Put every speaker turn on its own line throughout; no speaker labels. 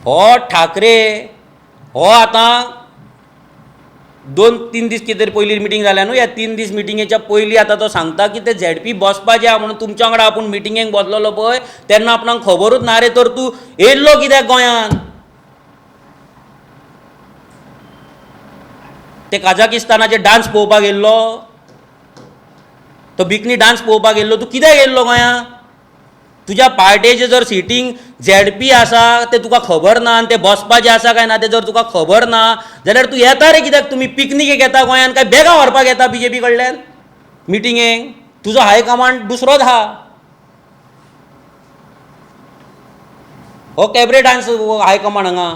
हो ठाकरे हो आतां 2-3 दीस कितें तरी पयलीं मिटींग जाल्या न्हू. ह्या 3 दीस मिटिंगेच्या पयलीं आतां तो सांगता की ते झेडपी बसपाचें आहा म्हणून तुमच्या वांगडा आपूण मिटिंगेक बसलेलो पळय तेन्ना आपणाक खबरूच ना रे. तर तूं येयल्लो कित्याक गोंयांत? ते काझाकिस्तानाचे डान्स पळोवपाक येयल्लो? तो बिकनी डान्स पळोवपाक येयल्लो? तूं कित्याक येयल्लो गोंयांत? तुज्या पार्टेचें जर सिटींग झेडपी आसा ते तुका खबर ना आनी ते बसपाचें आसा काय ना ते जर तुका खबर ना जाल्यार तूं येता रे कित्याक? तुमी पिकनिकेक येता गोंयांत काय बेगा व्हरपाक येता BJP कडल्यान मिटिंगेक? तुजो हायकमांड दुसरोच आहा. हो कॅबरे डान्स हायकमांड हांगा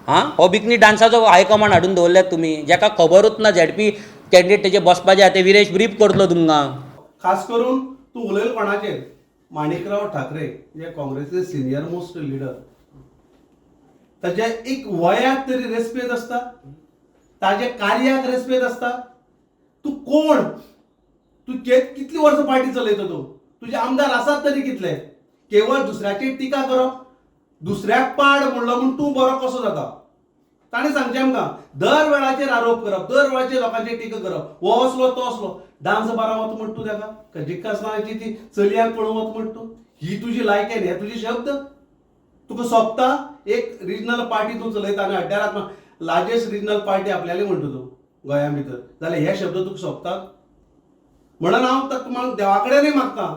हां हो बिकनी डान्साचो हायकमांड हाडून दवरल्यात तुमी. जेका खबरूच ना झेडपी कॅन्डिडेट तेजे बसपाचे आहा ते विरेश ब्रीफ करतलो तुमकां.
खास करून तूं उलयलो कोणाचेर? माणिकराव ठाकरे जे काँग्रेसीचे सिनियर मोस्ट लिडर. ताचे एक वयाक तरी रेस्पेद आसता, ताजे कार्याक रेस्पेद आसता. तूं कोण? तूं कितली वर्सां पार्टी चलयता तूं? तुजे आमदार आसात तरी कितले? केवळ दुसऱ्याचेर टिका करप, दुसऱ्याक पाड म्हणलो म्हूण तूं बरो कसो जाता? ताणें सांगचें आमकां. दर वेळाचेर आरोप करप, दर वेळाचेर लोकांचेर टिका करप. हो असलो तो असलो. डान्स बारा वता म्हण तूं तेका? का जिक्का आसतनाची ती चलयांक पळोवन वता म्हण तूं? ही तुजी लायकी हे तुजे शब्द? तुका सोबता एक रिजनल पार्टी तूं चलयता आनी अड्ड्यारांत लार्जेस्ट रिजनल पार्टी आपल्याली म्हणटा तूं गोंया भितर, जाल्यार हे शब्द तुका सोबतात? म्हणून हांव तुका देवा कडेनूय मागता